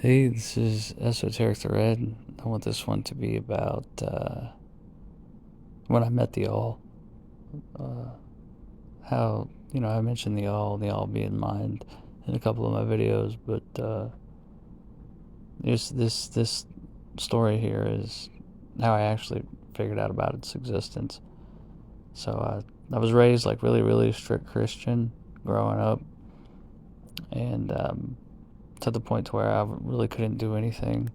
Hey, this is Esoteric Thread. I want this one to be about when I met the all. Uh, how, I mentioned the all being mind in a couple of my videos, but this story here is how I actually figured out about its existence. So I was raised like really, really strict Christian growing up, and to the point to where I really couldn't do anything.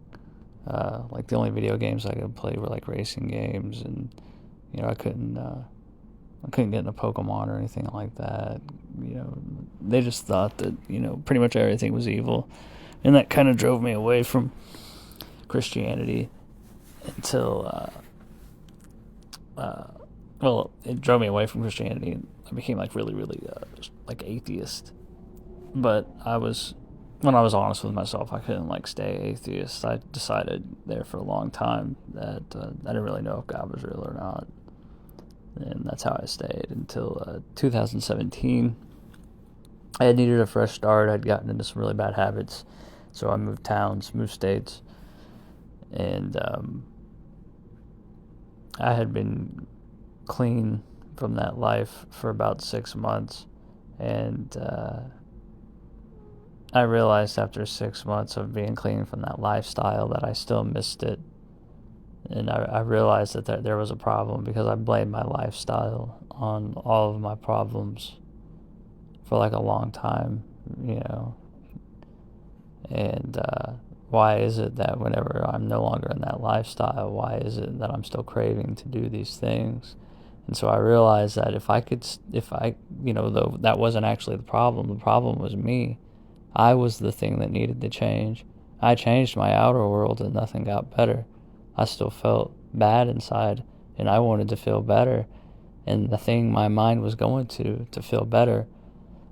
Like the only video games I could play were like racing games, and I couldn't get into Pokemon or anything like that. They just thought that pretty much everything was evil, and that kind of drove me away from Christianity until well, it drove me away from Christianity, and I became like really, really like atheist. But when I was honest with myself, I couldn't like stay atheist. I decided there for a long time that I didn't really know if God was real or not, and that's how I stayed until 2017. I had needed a fresh start. I'd gotten into some really bad habits, so I moved towns, moved states, and I had been clean from that life for about 6 months, and I realized after 6 months of being clean from that lifestyle that I still missed it. And I realized that there was a problem because I blamed my lifestyle on all of my problems for like a long time, you know. And why is it that whenever I'm no longer in that lifestyle, why is it that I'm still craving to do these things? And so I realized that though that wasn't actually the problem was me. I was the thing that needed to change. I changed my outer world and nothing got better. I still felt bad inside, and I wanted to feel better. And the thing my mind was going to feel better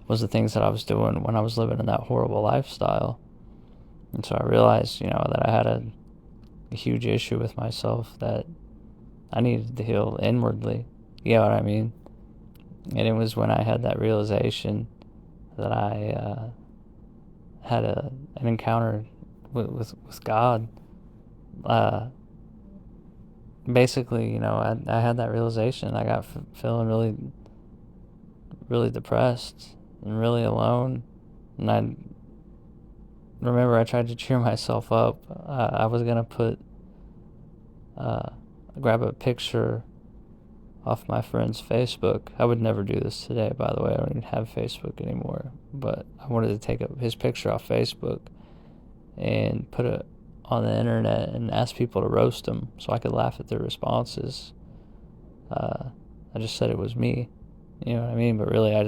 was the things that I was doing when I was living in that horrible lifestyle. And so I realized, that I had a huge issue with myself that I needed to heal inwardly. You know what I mean? And it was when I had that realization that I had an encounter with God. Uh, Basically, I had that realization. I got feeling really, really depressed and really alone. And I remember I tried to cheer myself up. I was going to uh, grab a picture off my friend's Facebook. I would never do this today, by the way. I don't even have Facebook anymore. But I wanted to take his picture off Facebook and put it on the internet and ask people to roast him so I could laugh at their responses. I just said it was me, you know what I mean? But really, I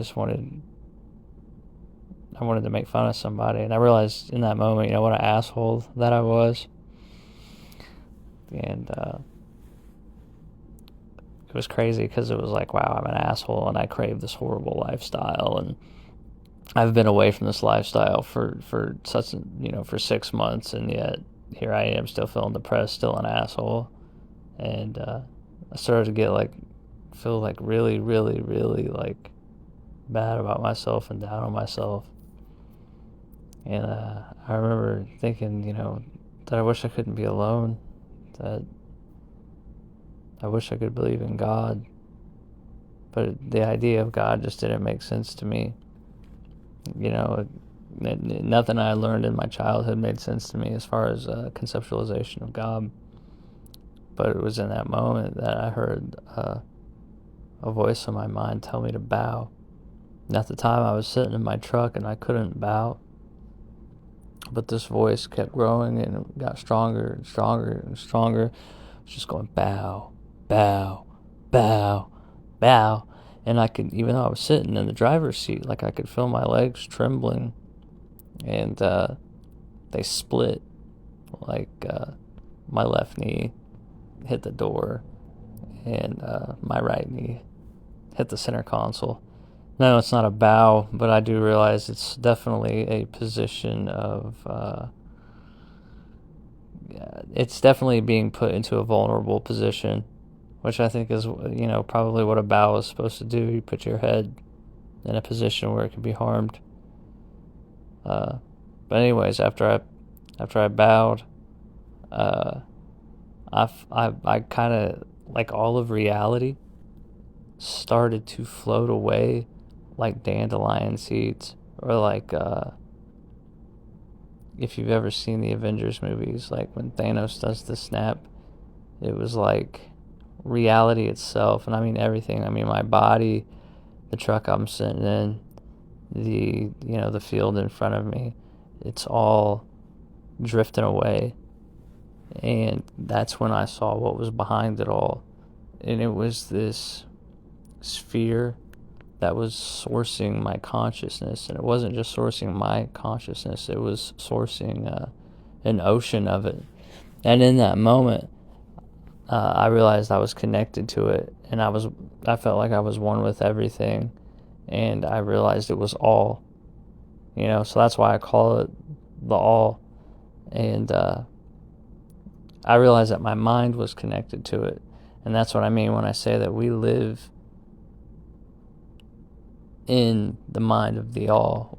wanted to make fun of somebody, and I realized in that moment, what an asshole that I was, and it was crazy because it was like, wow, I'm an asshole, and I crave this horrible lifestyle, and I've been away from this lifestyle for for 6 months, and yet here I am still feeling depressed, still an asshole, and I started to feel like really, really, really like bad about myself and down on myself. And I remember thinking, that I wish I couldn't be alone, that I wish I could believe in God, but the idea of God just didn't make sense to me. Nothing I learned in my childhood made sense to me as far as conceptualization of God. But it was in that moment that I heard a voice in my mind tell me to bow. And at the time, I was sitting in my truck and I couldn't bow. But this voice kept growing and it got stronger and stronger and stronger. It was just going bow, bow, bow, bow. And I could, even though I was sitting in the driver's seat, like I could feel my legs trembling. And they split. Like my left knee hit the door and my right knee hit the center console. No, it's not a bow, but I do realize it's definitely a position of, it's definitely being put into a vulnerable position, which I think is, probably what a bow is supposed to do. You put your head in a position where it can be harmed. But anyways, after I After I bowed, I kind of, like, all of reality started to float away like dandelion seeds, or like, if you've ever seen the Avengers movies, like when Thanos does the snap, it was like reality itself, and I mean everything. I mean my body, the truck I'm sitting in, the field in front of me, it's all drifting away. And that's when I saw what was behind it all. And it was this sphere that was sourcing my consciousness. And it wasn't just sourcing my consciousness, it was sourcing an ocean of it. And in that moment, I realized I was connected to it, and I felt like I was one with everything, and I realized it was all, so that's why I call it the all. And I realized that my mind was connected to it, and that's what I mean when I say that we live in the mind of the all.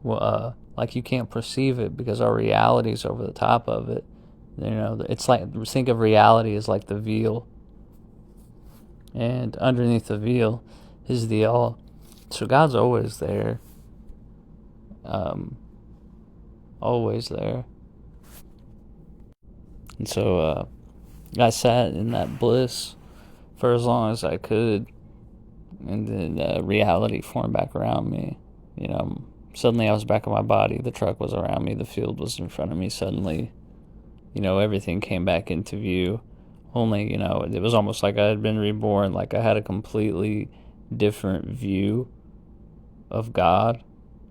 Like, you can't perceive it because our reality is over the top of it. It's like, think of reality as like the veil, and underneath the veil is the all. So God's always there, always there. And so I sat in that bliss for as long as I could, and then reality formed back around me. Suddenly I was back in my body. The truck was around me. The field was in front of me. Suddenly, everything came back into view. Only, it was almost like I had been reborn. Like, I had a completely different view of God.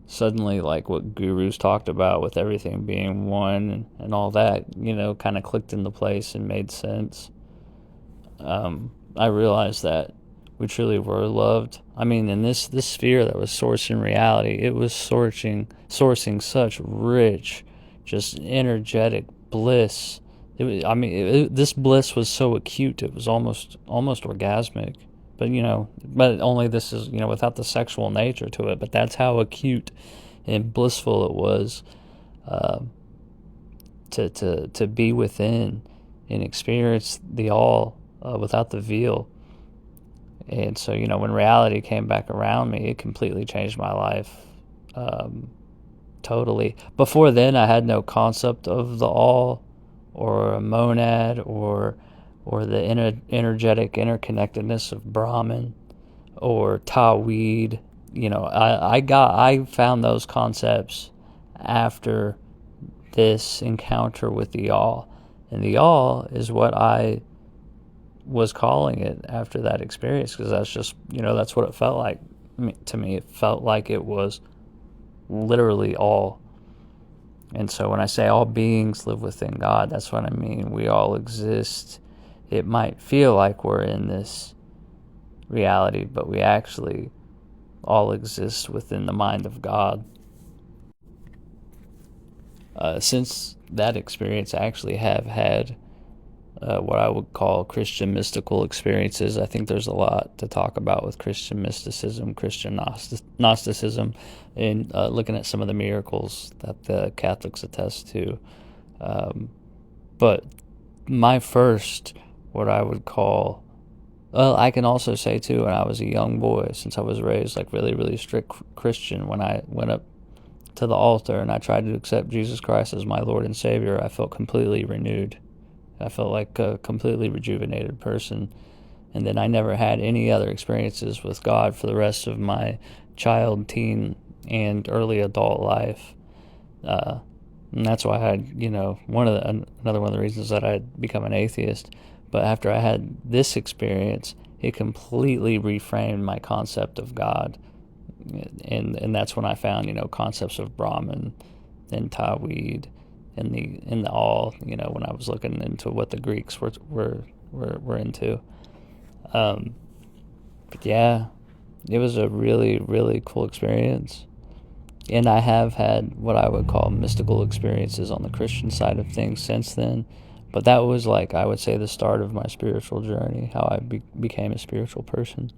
Suddenly, like what gurus talked about with everything being one and all that, kind of clicked into place and made sense. I realized that we truly were loved. I mean, in this sphere that was sourcing reality, it was sourcing such rich, just energetic bliss. This bliss was so acute, it was almost orgasmic. But only this is, without the sexual nature to it. But that's how acute and blissful it was, to be within and experience the all, without the veil. And so, when reality came back around me, it completely changed my life, totally. Before then, I had no concept of the all, or a monad, or the energetic interconnectedness of Brahman, or Tawhid. I found those concepts after this encounter with the all. And the all is what I was calling it after that experience, because that's just, that's what it felt like to me. It felt like it was literally all. And so when I say all beings live within God, that's what I mean. We all exist. It might feel like we're in this reality, but we actually all exist within the mind of God. Since that experience, I actually have had what I would call Christian mystical experiences. I think there's a lot to talk about with Christian mysticism, Christian Gnosticism, and looking at some of the miracles that the Catholics attest to. But my first, what I would call, I can also say too, when I was a young boy, since I was raised like really, really strict Christian, when I went up to the altar and I tried to accept Jesus Christ as my Lord and Savior, I felt completely renewed. I felt like a completely rejuvenated person. And then I never had any other experiences with God for the rest of my child, teen, and early adult life. And that's why I had, another one of the reasons that I had become an atheist. But after I had this experience, it completely reframed my concept of God. And that's when I found, concepts of Brahman and Tawhid, in the all, when I was looking into what the Greeks were into. But yeah, it was a really, really cool experience. And I have had what I would call mystical experiences on the Christian side of things since then. But that was, like, I would say, the start of my spiritual journey, how I became a spiritual person.